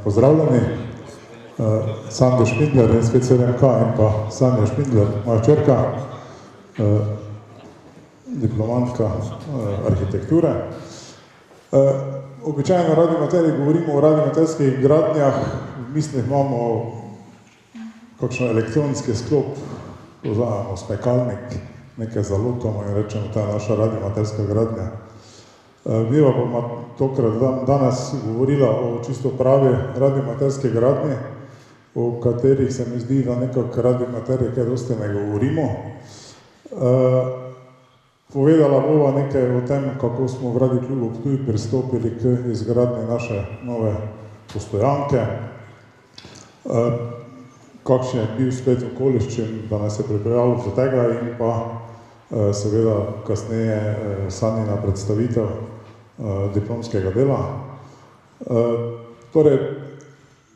Pozdravljeni, Sando Špindler, SPC-RMK in pa Sanja Špindler, moja čerka, diplomantka arhitekture. Običajno na Radio Materi govorimo o radiomaterskih gradnjah, v mislih imamo kakšen elektronski sklop, vzamemo spekalnik, nekaj zalutamo in rečemo, ta je naša radiomaterska gradnja. Biva bomo tokrat danes govorila o čisto pravi radiomaterske gradnje, o katerih se mi zdi, da nekako radiomaterje kaj dosti ne govorimo. Povedala bova nekaj o tem, kako smo v Radioklubu Ptuj pristopili k izgradnji naše nove postojanke, kakšen je bil spet okoliščin, da nas je pripeljalo do tega in pa seveda kasneje Sanjina predstavitev diplomskega dela. Torej,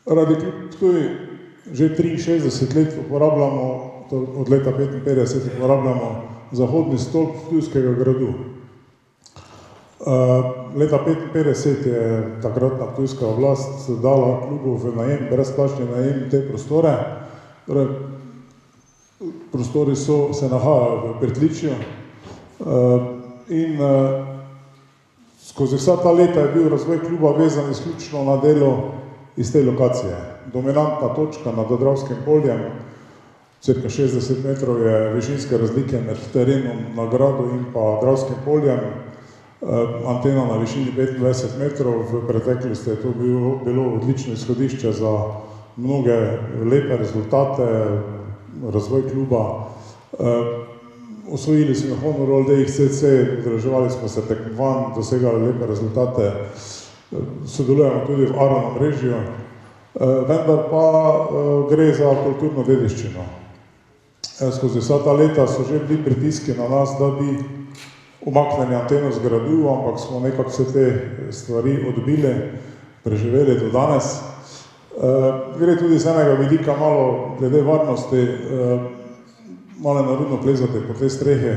Radioklub Ptuj že 63 let uporabljamo, od leta 1955 uporabljamo zahodni stolp Ptujskega gradu. Leta 1955 je takratna ptujska oblast dala klubu v najem, brezplačni najem te prostore. Torej, prostori se nahajajo v pritličju in skozi vsa ta leta je bil razvoj kluba vezan izključno na delo iz te lokacije. Dominantna točka nad Dravskim poljem, cirka 60 metrov je višinske razlike med terenom na gradu in pa Dravskim poljem, antena na višini 25 metrov, v preteklosti je to bilo odlično izhodišče za mnoge lepe rezultate, razvoj kluba. Osvojili smo Honor All Day XCC, udeleževali smo se tekmovanj, dosegali lepe rezultate, sodelujemo tudi v Aronom mrežju, vendar pa gre za kulturno dediščino. Skozi vsa ta leta so že bili pritiski na nas, da bi umaknili anteno z gradu, ampak smo nekako vse te stvari odbili, preživeli do danes. Gre tudi z enega vidika malo glede varnosti, malo narudno plezati po tej strehi,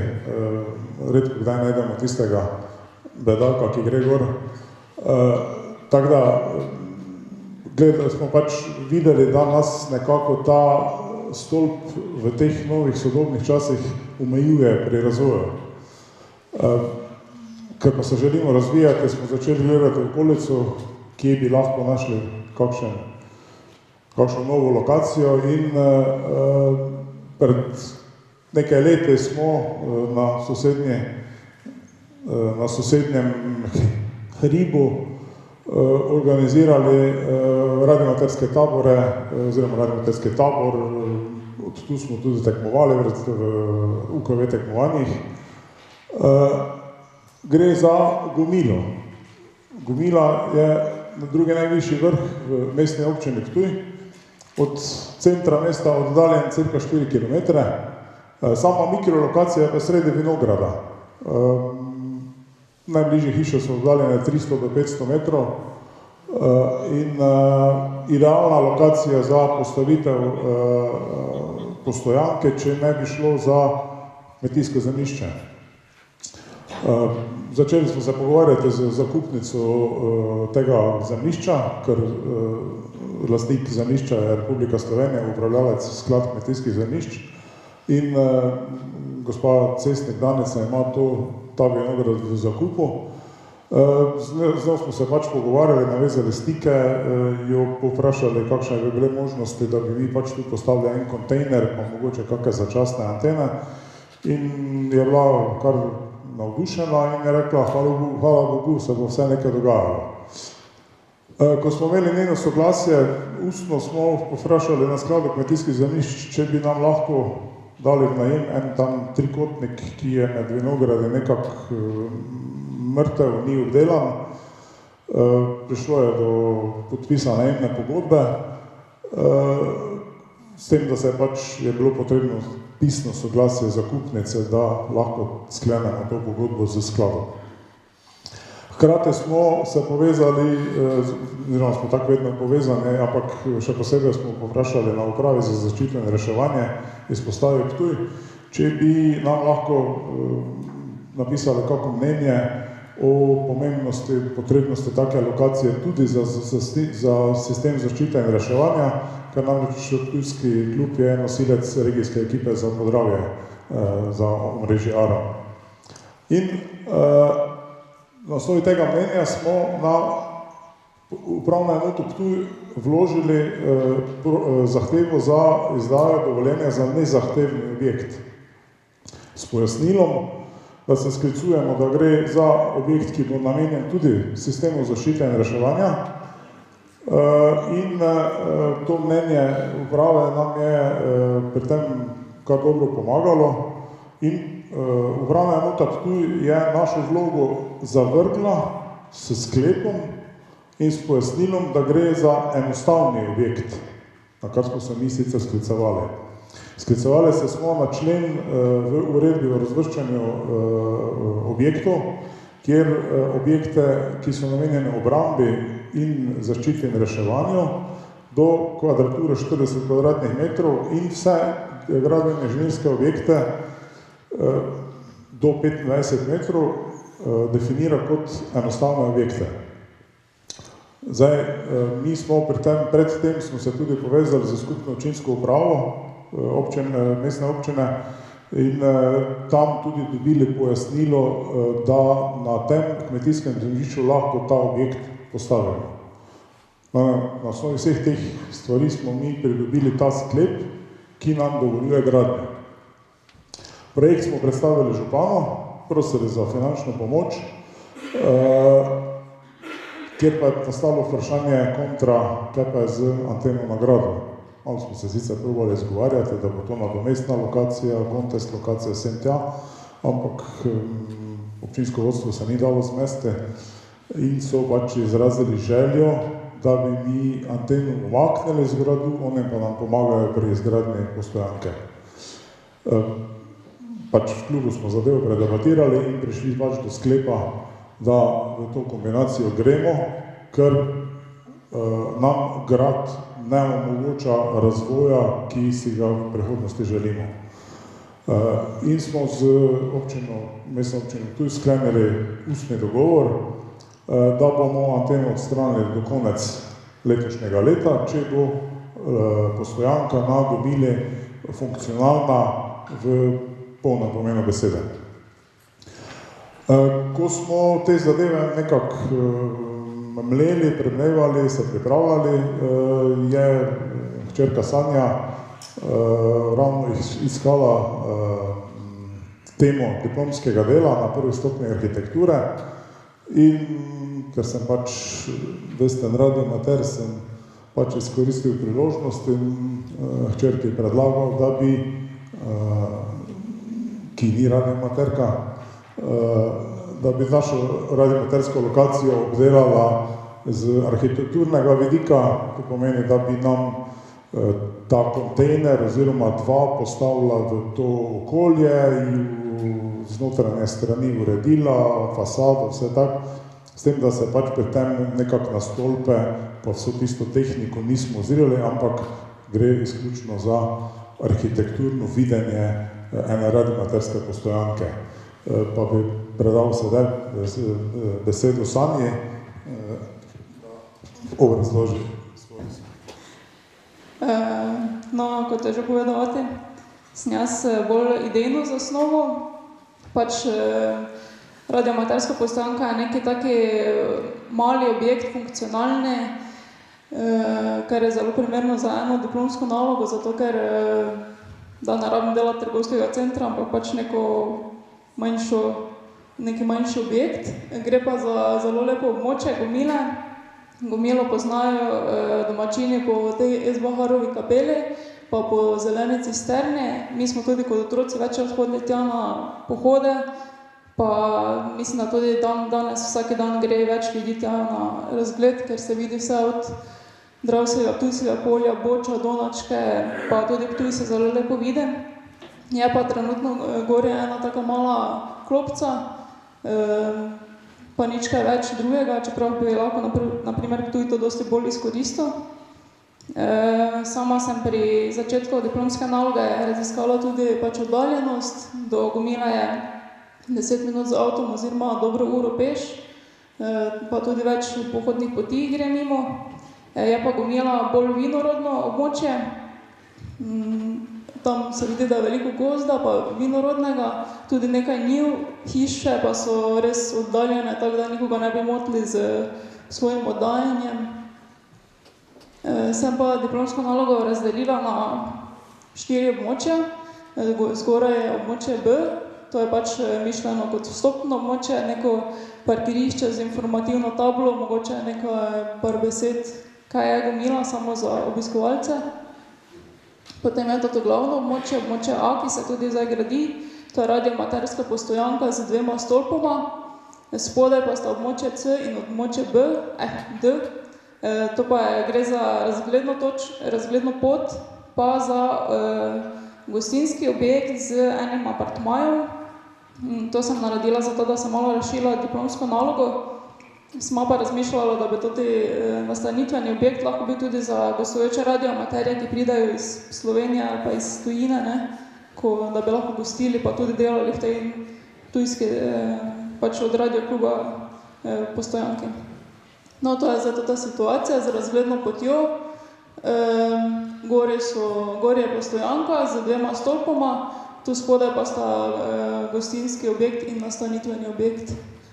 redko kdaj najdemo tistega bedaka, ki gre gor. Tako da smo pač videli, da nas nekako ta stolp v teh novih sodobnih časih omejuje pri razvoju. Ker pa se želimo razvijati, smo začeli gledati okolico, kje bi lahko našli kakšno novo lokacijo in pred nekaj leti smo na sosednjem hribu organizirali radiomaterske tabore, oziroma radiomaterski tabor, tu smo tudi tekmovali v UKV tekmovanjih. Gre za Gomilo. Gomila je na drugi najvišji vrh v mestni občini Ptuj, od centra mesta oddaljen cirka 4 km. Sama mikrolokacija je pa sredi vinograda. Najbližje hiše so oddaljene 300 do 500 metrov in idealna lokacija za postavitev postojanke, če ne bi šlo za kmetijsko zemljišče. Začeli smo se pogovarjati z zakupnico tega zemljišča, ker lastnik zemljišča je Republika Slovenija, upravljalec sklad kmetijskih zemljišč in gospa Cestnik Danica ima ta vinograd v zakupu. Z njo smo se pač pogovarjali, navezali stike, jo povprašali, kakšne bi bile možnosti, da bi mi pač tu postavili en kontejner, pa mogoče kakšne začasne antene. In je bila kar navdušena in je rekla, hvala Bogu, se bo vse nekaj dogajalo. Ko smo imeli njeno soglasje, ustno smo povprašali na skladu kmetijskih zemljišč, če bi nam lahko dali v najem en tam trikotnik, ki je med vinogradi nekako mrtev, ni obdelan. Prišlo je do podpisa najemne pogodbe, s tem, da se je bilo potrebno pisno soglasje zakupnice, da lahko sklenemo to pogodbo z skladom. Hkrati smo se povezali, oziroma smo tako vedno povezani, ampak še posebej smo povprašali na upravi za zaščito in reševanje izpostave Ptuj, če bi nam lahko napisali kako mnenje o pomembnosti, potrebnosti take lokacije tudi za sistem zaščite in reševanja, ker namreč Ptujski klub je nosilec regijske ekipe za Podravje, za omrežje ARAN. In na osnovi tega mnenja smo na upravno enoto Ptuj vložili zahtevo za izdajo dovoljenja za nezahtevni objekt. S pojasnilom, da se sklicujemo, da gre za objekt, ki bo namenjen tudi sistemu zaščite in reševanja. In to mnenje uprave nam je pri tem kar dobro pomagalo in upravna enota Ptuj je našo vlogo zavrgla s sklepom in s pojasnilom, da gre za enostavni objekt, na kar smo se mi sicer sklicevali. Sklicevali se smo na člen v uredbi o razvrščanju objektov, kjer objekte, ki so namenjene obrambi in zaščiti in reševanju, do kvadrature 40 kvadratnih metrov in vse gradbene inženirske objekte do 25 metrov definira kot enostavne objekte. Zdaj, mi smo predtem smo se tudi povezali z skupno občinsko upravo, mestne občine in tam tudi dobili pojasnilo, da na tem kmetijskem zemljišču lahko ta objekt postavimo. Na osnovi vseh teh stvari smo mi pridobili ta sklep, ki nam dovoljuje gradnjo. Projekt smo predstavili županu, prosili za finančno pomoč, kjer pa je nastalo vprašanje kontra, kaj pa je z anteno na gradu. Malo smo se sicer probali izgovarjati, da bo to nadomestna lokacija, kontest lokacija vsem tja, ampak občinsko vodstvo se ni dalo zmesti in so pač izrazili željo, da bi mi anteno umaknili z gradu, oni pa nam pomagajo pri izgradnji postojanke. Pač v klubu smo zadevo predebatirali in prišli pač do sklepa, da v to kombinacijo gremo, ker nam grad ne omogoča razvoja, ki si ga v prihodnosti želimo. In smo z mestno občino Ptuj sklenili ustni dogovor, da bomo anteno odstranili do konec letošnjega leta, če bo postojanka na dobili funkcionalna v polnem pomenu besede. Ko smo te zadeve nekako mleli, premlevali, se pripravljali, je hčerka Sanja ravno iskala temo diplomskega dela na prvi stopnji arhitekture in ker sem pač vesten radiomater, sem pač izkoristil priložnost in hčerki predlagal, da bi, ki ni radiomaterka, da bi našo radiomatersko lokacijo obdelala z arhitekturnega vidika, to pomeni, da bi nam ta kontejner oziroma dva postavila v to okolje in z notranje strani uredila, fasado, vse tako, s tem, da se pač pri tem nekako na stolpe pa vso tisto tehniko nismo ozirali, ampak gre izključno za arhitekturno videnje ene radiomaterske postojanke. Pa bi predal sedaj besedo Sanji, obrazloži svoj No, kot je že povedal, sem jaz bolj idejno zasnovo. Pač radiomaterska postojanka je neki taki mali objekt, funkcionalni, kar je zelo primerno za eno diplomsko nalogo, zato ker da ne rabim delati trgovskega centra, ampak pač neki manjši objekt. Gre pa za zelo lepo območje Gomile. Gomilo poznajo domačini po tej SBH-rovi kapeli, pa po zeleni cisterni. Mi smo tudi kot otroci večkrat hodili tja na pohode, pa mislim, da tudi danes vsak dan gre več ljudi tja na razgled, ker se vidi vse od Dravskega, Ptujskega polja, Boča, Donačke, pa tudi Ptuj se zelo lepo vidi. Je pa trenutno gor je ena taka mala klopca, pa nič kaj več drugega, čeprav bi lahko na primer Ptuj to dosti bolj izkoristil. Sama sem pri začetku diplomske naloge raziskala tudi pač oddaljenost. Do Gomile je 10 minut z avtom oziroma dobro uro peš, pa tudi več pohodnih poti gre mimo. Je pa Gomela bolj vinorodno območje, tam se vidi, da je veliko gozda, pa vinorodnega, tudi nekaj njiv, hiše pa so res oddaljene, tako da nikoga ne bi motili z svojim oddajanjem. Sem pa diplomsko nalogo razdelila na 4 območja. Zgoraj je območje B, to je pač mišljeno kot vstopno območje, neko parkirišče z informativno tablo, mogoče nekaj par besed, kaj je Gomila, samo za obiskovalce. Potem je to glavno območje, območje A, ki se tudi zdaj gradi, to je radioamaterska postojanka z 2 stolpoma, spodaj pa sta območje C in območje D. To pa gre za razgledno pot, pa za gostinski objekt z enim apartmajem. To sem naredila zato, da sem malo rešila diplomsko nalogo. Smo pa razmišljala, da bi tudi nastanitveni objekt lahko bil tudi za gostujoče radioamaterje, ki pridajo iz Slovenije ali pa iz tujine, ne? Da bi lahko gostili, pa tudi delali v tej tujski, pač od radiokluba postojanke. No, to je zdaj ta situacija z razgledno potjo. Gor je postojanka z 2 stolpoma, tu spodaj pa sta gostinski objekt in nastanitveni objekt.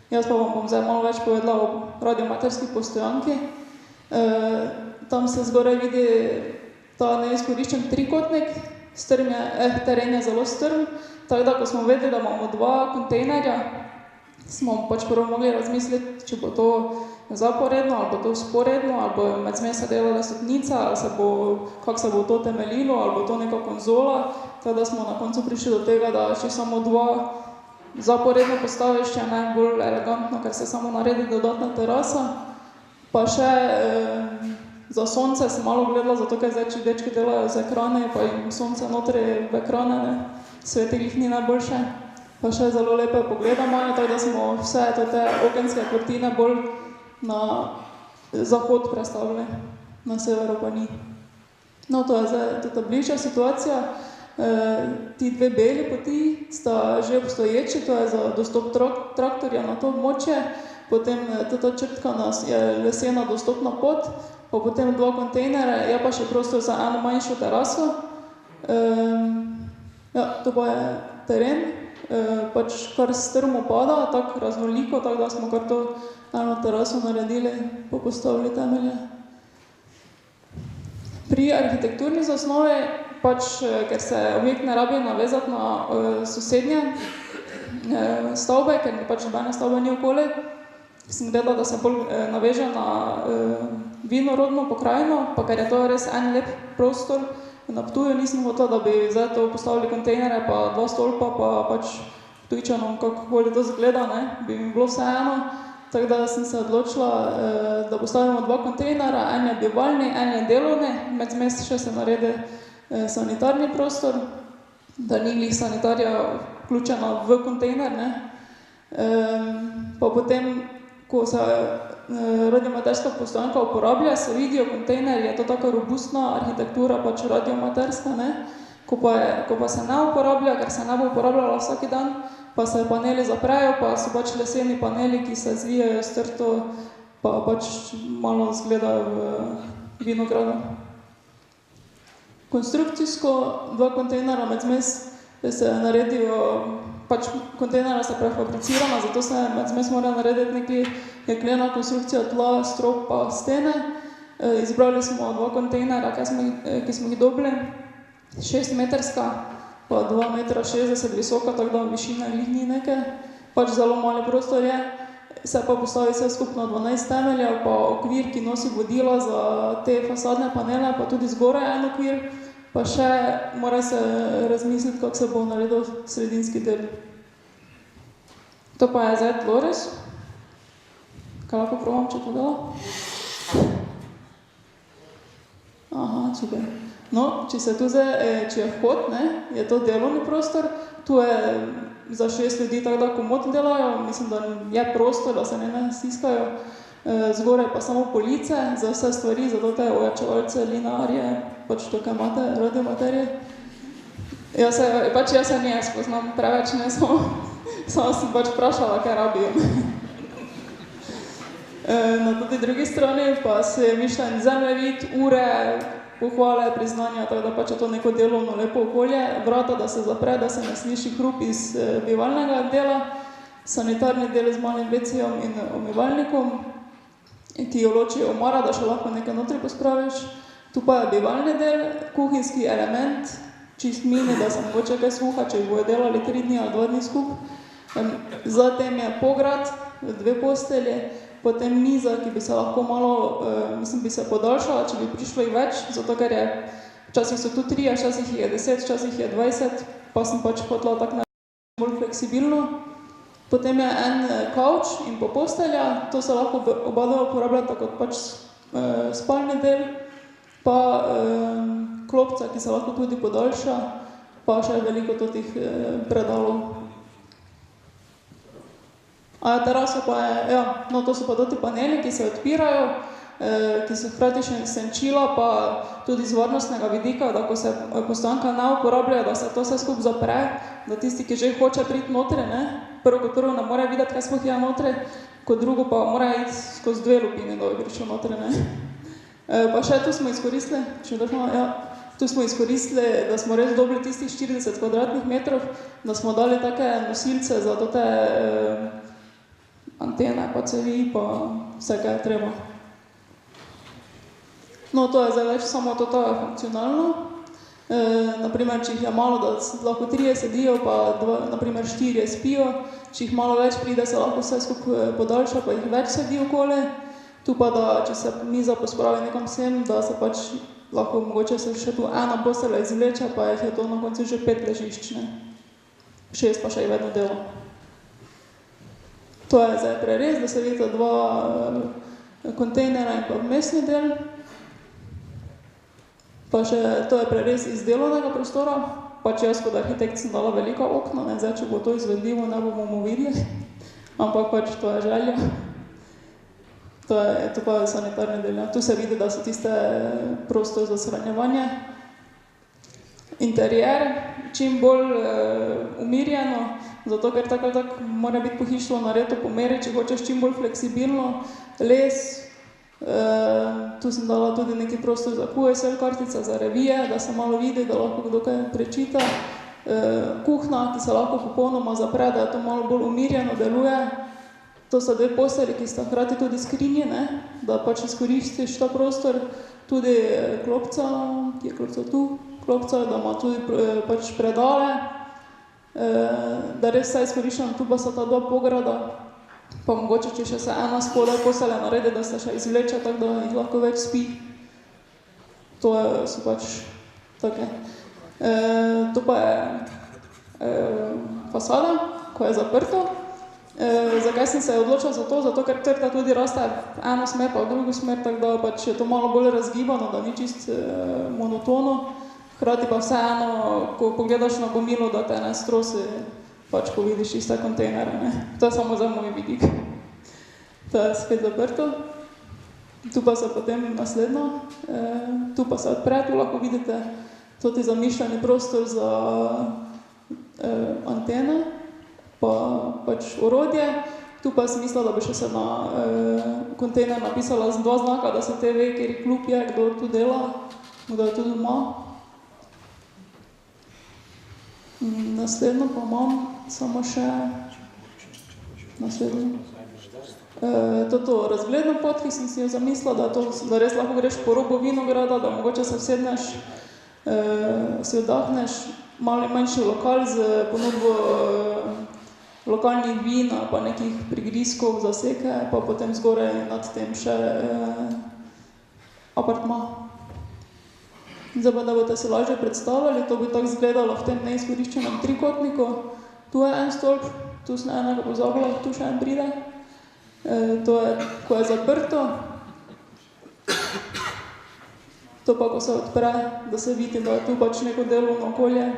Jaz pa vam bom zdaj malo več povedala o radioamaterski postojanki. Tam se zgoraj vidi ta neizkoriščen trikotnik, teren je zelo strm, tako da, ko smo vedeli, da imamo 2 kontejnerja, smo pač prvo mogli razmisliti, če bo to zaporedno, ali bo to vzporedno, ali bo med se delala stopnica, ali kako se bo to temeljilo, ali bo to neka konzola, tako da smo na koncu prišli do tega, da še samo 2 zaporedno postavišče je najbolj elegantno, ker se samo naredi dodatna terasa. Pa še za sonce sem malo gledala, zato ker zdaj, če dečki delajo z ekrane, pa jim sonce notri v ekrane, ne, svetilih ni najboljše. Pa še zelo lepe poglede imajo, tako da smo vse te okenske kortine bolj na zahod prestavili, na severu pa ni. No, to je zdaj tudi bližja situacija. Ti 2 beli poti sta že obstoječi, to je za dostop traktorja na to območje, potem ta črtkana je lesena dostopna pot, pa potem 2 kontejnere, je pa še prostor za eno manjšo teraso. Ja, to pa je teren, pač kar strmo pada, tako raznoliko, tako da smo kar to eno teraso naredili, pa postavili temelje. Pri arhitekturni zasnovi, pač, ker se objekt ne rabi navezati na sosednje stavbe, ker pač nobene stavbe ni okoli, sem gledala, da se bolj naveže na vinorodno pokrajino, pa ker je to res en lep prostor. Na Ptuju nisem hotela, da bi zdaj to postavili kontejnere, pa 2 stolpa, pa pač Ptujčanom, kakokoli to zgleda, ne, bi mi bilo vseeno. Tako da sem se odločila, da postavimo 2 kontejnera, en je bivalni, en je delovni, med še se naredi sanitarni prostor, da ni glih sanitarija vključena v kontejner, ne. Pa potem, ko se radioamaterska postojanka uporablja, se vidijo kontejnerji, je to taka robustna arhitektura, pač radioamaterska, ne. Ko pa se ne uporablja, ker se ne bo uporabljala vsak dan, pa se paneli zaprejo, pa so pač leseni paneli, ki se zvijajo strto, pa pač malo zgledajo v vinogradu. Konstrukcijsko 2 kontejnera med se naredijo, pač kontejnera sta prefabricirana, zato se med mora narediti nekaj jeklena konstrukcija tla, strop pa stene. Izbrali smo 2 kontejnera, ki smo jih dobili, 6-metrska, pa 2,60 metra visoka, tako da višina glih ni nekaj, pač zelo mali prostor je, se pa postavi vse skupno 12 temeljev, pa okvir, ki nosi vodila za te fasadne panele, pa tudi zgoraj en okvir, pa še mora se razmisliti, kako se bo naredil sredinski del. To pa je zdaj tlores. Kaj lahko probam, če to dela? Aha, super. No, če je vhod, ne, je to delovni prostor, tu je za 6 ljudi, tako da komod delajo, mislim, da je prostor, da se ne stiskajo, zgoraj pa samo police za vse stvari, za te ojačevalce, linarje, pač to, kaj imate, radioamaterje. Jaz se ne spoznam preveč, ne samo Sama sem pač vprašala, kaj rabijo. Na tudi drugi strani pa se je mišljen zemljevid, ure, pohvale, priznanja, tako da pač je to neko delovno lepo okolje, vrata, da se zapre, da se ne sliši hrup iz bivalnega dela, sanitarni del z malim WC-jem in umivalnikom, ki jo loči omara, da še lahko nekaj notri pospraviš. Tu pa je bivalni del, kuhinjski element, čist mini, da se mogoče kaj sluha, če bojo delali 3 dni ali 2 dni skup. Zatem je pograd, 2 postelje, potem miza, ki bi se lahko malo, bi se podaljšala, če bi prišlo jih več, zato ker je, včasih so tu 3, včasih je 10, včasih je 20, pa sem pač hotela tako bolj fleksibilno. Potem je en kavč in postelja, to se lahko oba uporabljata kot pač spalni del, pa klopca, ki se lahko tudi podaljša, pa še veliko totih predalov. A terasa pa je, no to so pa toti paneli, ki se odpirajo, ki so hkrati še senčila, pa tudi z varnostnega vidika, da ko se postanka ne uporabljajo, da se to vse skup zapre, da tisti, ki že hoče priti notri, ne, prvo kot prvo ne more videti, kaj sploh je notri, kot drugo pa mora iti skozi 2 lupine, da bi prišel notri, ne. Pa še tu smo izkoristili, tu smo izkoristili, da smo res dobili tistih 40 kvadratnih metrov, da smo dali take nosilce za tote antene, pa cevi, pa vse, kaj je treba. No, to je zdaj več samo to je funkcionalno. Naprimer, če jih je malo, da lahko 3 sedijo, pa naprimer 4 spijo, če jih malo več pride, se lahko vse skupaj podaljša, pa jih več sedi okoli. Tu pa, da če se miza pospravi nekam sem, da se pač lahko mogoče se še tu ena postelja izvleče, pa jih je to na koncu že 5 ležišč, ne. 6 pa še je vedno delo. To je zdaj prerez, da se vidite 2 kontejnera in pa vmesni del. Pa še to je prerez iz delovnega prostora, pač jaz kot arhitekt sem dala velika okna, ne, zdaj če bo to izvedljivo, ne bomo videli, ampak pač to je želja. To pa je sanitarni del. Tu se vidi, da so tiste prostor za shranjevanje. Interier, čim bolj umirjeno, zato ker tako ali tako mora biti pohištvo naredo po meri, če hočeš čim bolj fleksibilno. Les, tu sem dala tudi neki prostor za QSL kartice, za revije, da se malo vidi, da lahko kdo kaj prečita. Kuhna, ki se lahko popolnoma zapre, da je to malo bolj umirjeno deluje. To so 2 postelji, ki sta hkrati tudi skrinji, ne, da pač izkoristiš ta prostor. Tudi klopca, ki je klopca tu, klopca, da ima tudi pač predale, da res vse izkoriščam. Tu pa so ta 2 pograda, pa mogoče, če še se ena spodaj postelja naredi, da se še izvleče, tako da jih lahko več spi. To so pač take. To pa je fasada, ko je zaprto. Zakaj sem se odločila za to? Zato, ker trta tudi raste v eno smer, pa v drugo smer, tako da pač je to malo bolj razgibano, da ni čist monotono. Hkrati pa vseeno, ko pogledaš na gomilo, da te ne strosi, pač ko vidiš iste kontejnere, ne. To je samo za moj vidik. To je spet zaprto. Tu pa se potem naslednjo, tu pa se odpre, tu lahko vidite toti zamišljeni prostor za antene, pa pač orodje. Tu pa sem mislila, da bi še se na kontejner napisala 2 znaka, da se te ve, kjer klub je, kdo tu dela, kdo je tu doma. Naslednjo pa imam samo še naslednjo. Toto razgledno pot, ki sem si jo zamislila, da res lahko greš po robu vinograda, da mogoče se vsedneš, si oddahneš, malo manjši lokal z ponudbo lokalnih vin, pa nekih prigrizkov za seke, pa potem zgoraj nad tem še apartma. Zdaj pa, da boste se lažje predstavljali, to bi tako izgledalo v tem neizkoriščenem trikotniku. Tu je en stolp, tu sem enega pozabila, tu še en pride. To je, ko je zaprto. To pa, ko se odpre, da se vidi, da je tu pač neko delovno okolje.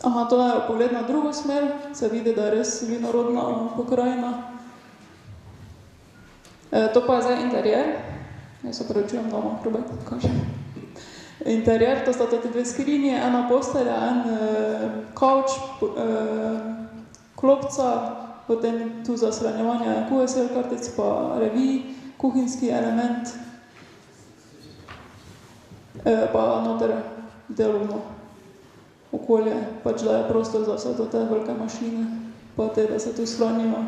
Aha, to je pogled na drugo smer, se vidi, da je res vinorodna pokrajina. To pa je zdaj interier. Jaz se opravičujem, da imam hrbet, kaže. Interier, to sta tudi 2 skrinji, ena postelja, en kavč, klopca, potem tu za shranjevanje QSL kartic, pa revij, kuhinjski element, pa noter delovno okolje, pač da je prostor za vse te velike mašine, pa te, da se tu shranijo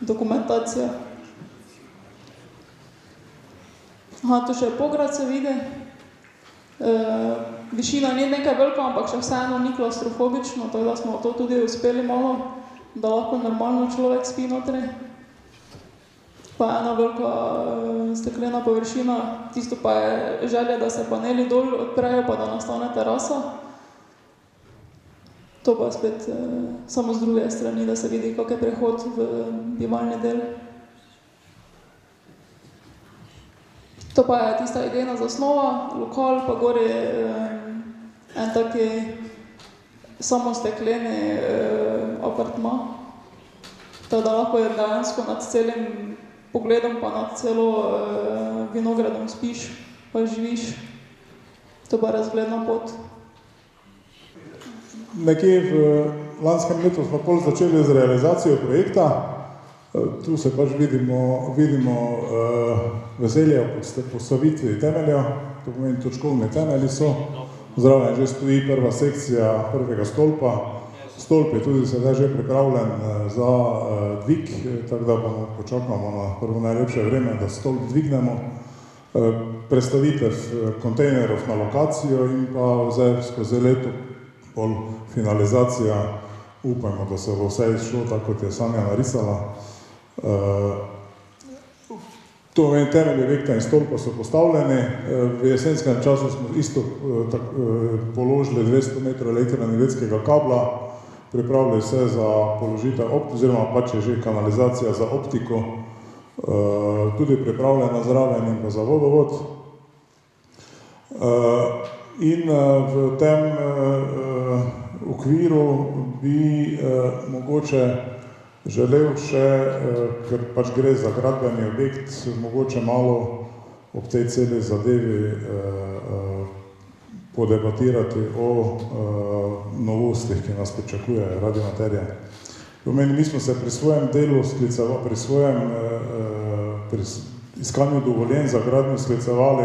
dokumentacija. Aha, tu še pograd se vidi. Višina ni nekaj velika, ampak še vseeno ni klaustrofobično, tako da smo to tudi uspeli malo, da lahko normalno človek spi notri. Pa ena velika steklena površina, tisto pa je želja, da se paneli dol odprejo, pa da nastane terasa. To pa spet samo z druge strani, da se vidi, kak je prehod v bivalni del. To pa je tista idejna zasnova, lokal, pa gori en taki samostekleni apartma. Tako da lahko je dejansko nad celim pogledom, pa nad celo vinogradom spiš, pa živiš. To pa je razgledna pot. Nekje v lanskem letu smo pol začeli z realizacijo projekta. Tu se pač vidimo veselje o postavitvi temelja, to pomeni točkovni temelji so. Zraven že stoji prva sekcija prvega stolpa. Stolp je tudi sedaj že pripravljen za dvig, tako da bomo počakamo na prvo najlepše vreme, da stolp dvignemo. Prestavitev kontejnerov na lokacijo in pa zdaj skozi leto pol finalizacija, upajmo, da se bo vse izšlo tako, kot je Sanja narisala. To pomeni temelji objekta in stolpa so postavljeni. V jesenskem času smo isto položili 200 metrov elektroenergetskega kabla, pripravili vse za položitev oziroma pač je že kanalizacija za optiko, tudi pripravljena zraven in pa za vodovod. In v tem okviru bi mogoče želel še, ker pač gre za gradbeni objekt, mogoče malo ob tej celi zadevi podebatirati o novostih, ki nas pričakuje radiomaterija. Pomeni, mi smo se pri svojem delu pri iskanju dovoljenj za gradnjo sklicevali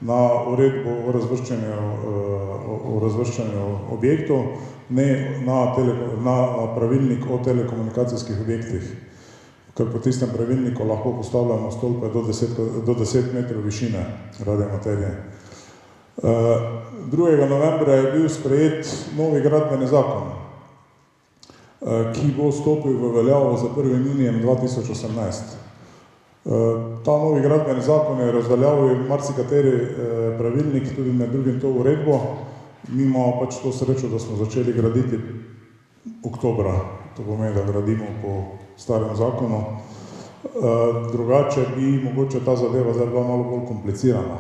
na uredbo o razvrščanju objektov, ne na pravilnik o telekomunikacijskih objektih, ker po tistem pravilniku lahko postavljamo stolpe do 10 metrov višine radiomaterije. 2. novembra je bil sprejet novi gradbeni zakon, ki bo stopil v veljavo za 1. junijem 2018. Ta novi gradbeni zakon je razveljavil marsikateri pravilnik, tudi med drugim to uredbo. Mi imamo pač to srečo, da smo začeli graditi oktobra, to pomeni, da gradimo po starem zakonu. Drugače bi mogoče ta zadeva zdaj bila malo bolj komplicirana.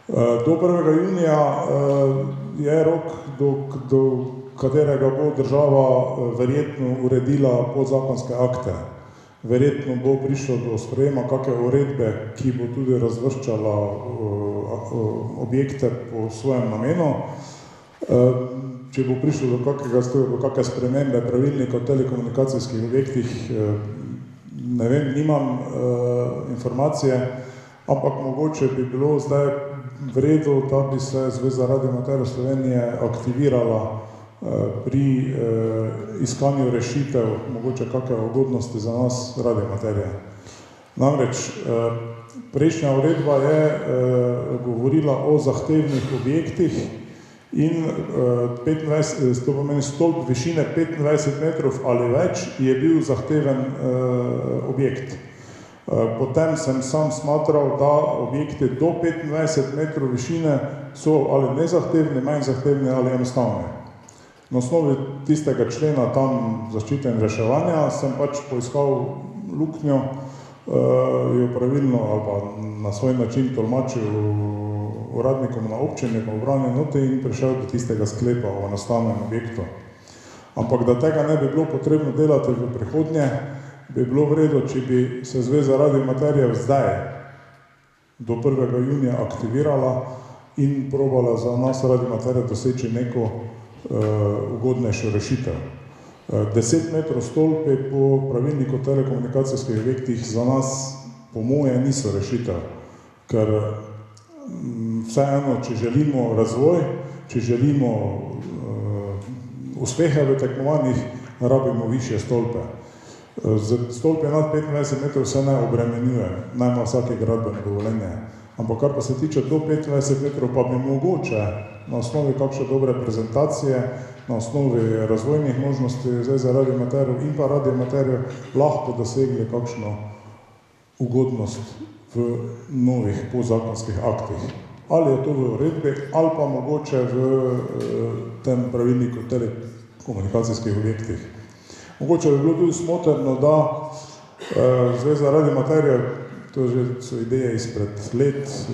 Do 1. junija je rok, do katerega bo država verjetno uredila podzakonske akte. Verjetno bo prišlo do sprejema kakšne uredbe, ki bo tudi razvrščala objekte po svojem namenu. Če bo prišlo do kakšne spremembe pravilnika o telekomunikacijskih objektih, ne vem, nimam informacije, ampak mogoče bi bilo zdaj v redu, da bi se Zveza radioamaterjev Slovenije aktivirala pri iskanju rešitev, mogoče kakšne ugodnosti za nas radioamaterje. Namreč, prejšnja uredba je govorila o zahtevnih objektih in 25, to pomeni stolp višine 25 metrov ali več je bil zahteven objekt. Potem sem sam smatral, da objekti do 25 metrov višine so ali nezahtevni, manj zahtevni ali enostavni. Na osnovi tistega člena tam zaščite in reševanja sem pač poiskal luknjo, jo pravilno ali pa na svoj način tolmačil uradnikom na občini pa upravni enoti in prišel do tistega sklepa o enostavnem objektu. Ampak da tega ne bi bilo potrebno delati v prihodnje, bi bilo v redu, če bi se Zveza radioamaterjev zdaj do 1. junija aktivirala in probala za nas Radioamaterja doseči neko ugodnejšo rešitev. 10 metrov stolpe po pravilniku telekomunikacijskih objektih za nas po moje niso rešitev, ker vseeno, če želimo razvoj, če želimo uspehe v tekmovanjih, rabimo višje stolpe. Stolpe nad 25 metrov se ne obremenjuje, najma vsake gradbene dovoljenje. Ampak kar pa se tiče do 25 metrov, pa bi mogoče na osnovi kakšne dobre prezentacije, na osnovi razvojnih možnosti zdaj za Radioamaterjev in pa Radioamaterjev lahko dosegli kakšno ugodnost v novih podzakonskih aktih. Ali je to v uredbi, ali pa mogoče v tem pravilniku telekomunikacijskih objektih. Mogoče bi bilo tudi smotrno, da Zveza Radioamaterjev, to so ideje izpred let,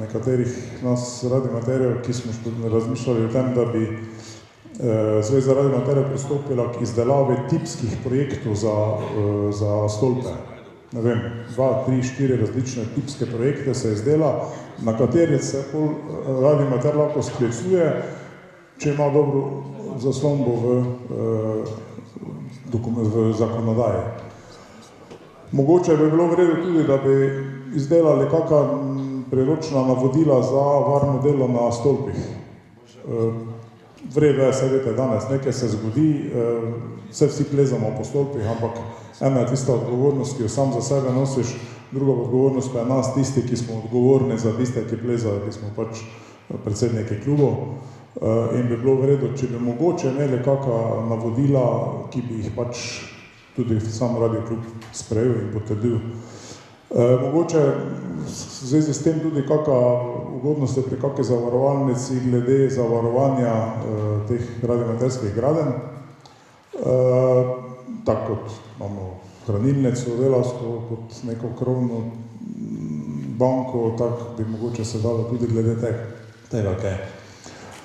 nekaterih nas Radioamaterjev, ki smo razmišljali o tem, da bi Zveza Radioamaterjev pristopila k izdelavi tipskih projektov za stolpe. Ne vem, 2, 3, 4 različne tipske projekte se izdela, na kateri se Radioamater lahko sklicuje, če ima dobro zaslombo v zakonodaji. Mogoče bi bilo v redu tudi, da bi izdelali kakšna priročna navodila za varno delo na stolpih. V redu je, se veste, danes nekaj se zgodi, vsi plezamo po stolpih, ampak ena je tista odgovornost, ki jo sam za sebe nosiš, druga odgovornost pa je nas, tisti, ki smo odgovorni za tiste, ki plezajo, ki smo pač predsedniki klubov. In bi bilo v redu, če bi mogoče imeli kakšna navodila, ki bi jih pač tudi sam Radio klub sprejel in potrdil. Mogoče v zvezi s tem tudi kakšna ugodnost pri kakšni zavarovalnici glede zavarovanja teh radioamaterskih gradenj. Tako kot imamo hranilnico delavsko, kot neko krovno banko, tako bi mogoče se dalo tudi glede tega kaj.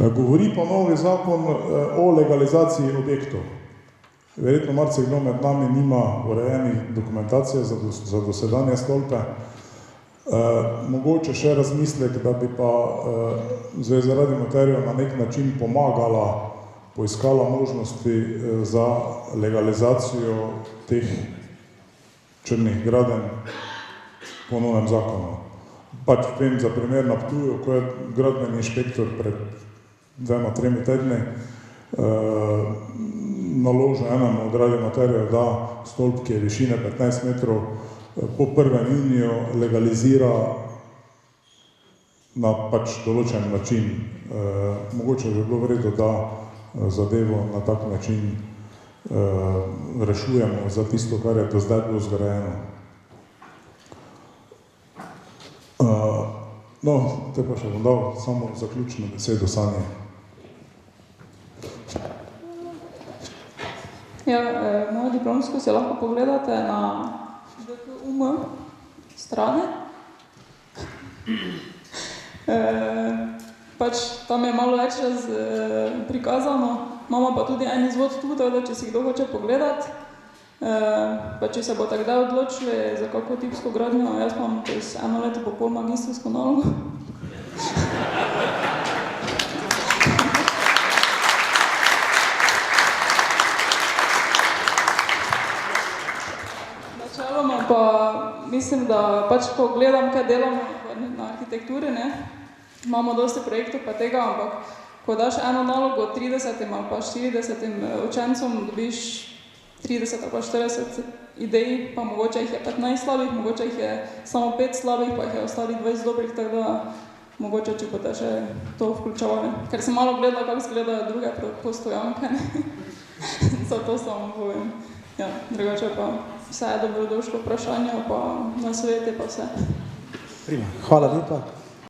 Govori pa novi zakon o legalizaciji objektov. Verjetno marsikdo med nami nima urejenih dokumentacije za dosedanje stolpe. Mogoče še razmislek, da bi pa Zveza Radioamaterjev na nek način pomagala, poiskala možnosti za legalizacijo teh črnih gradenj po novem zakonu. Pač vem za primer na Ptuju, ko je gradbeni inšpektor pred 2-3 tedni naložil enemu od Radioamaterjev, da stolp, ki je višine 15 metrov, po 1. juniju legalizira na pač določen način. Mogoče bi bilo v redu, da zadevo na tak način rešujemo za tisto, kar je do zdaj bilo zgrajeno. No, te pa še bom dal samo zaključno besedo Sanje. Ja, mojo diplomsko si lahko pogledate na DPUM strani. Pač tam je malo več prikazano, imamo pa tudi en izvod tu, da če si kdo hoče pogledati, pa če se bo takdaj odločili za kako tipsko gradnjo, jaz imam čez 1 leto po pol magistrsko nalogo. Načeloma pa mislim, da pač ko gledam, kaj delamo na arhitekturi, imamo dosti projektov pa tega, ampak ko daš eno nalogo 30 ali pa 40 učencom, dobiš 30 ali pa 40 idej, pa mogoče jih je 15 slabih, mogoče jih je samo 5 slabih, pa jih je ostali 20 dobrih, tako da mogoče, če boste še to vključevali. Ker sem malo gledala, kako izgledajo druge postojanke, zato samo povem. Ja, drugače pa vse je dobrodošlo vprašanje, pa na svete pa vse. Prima, hvala lepa.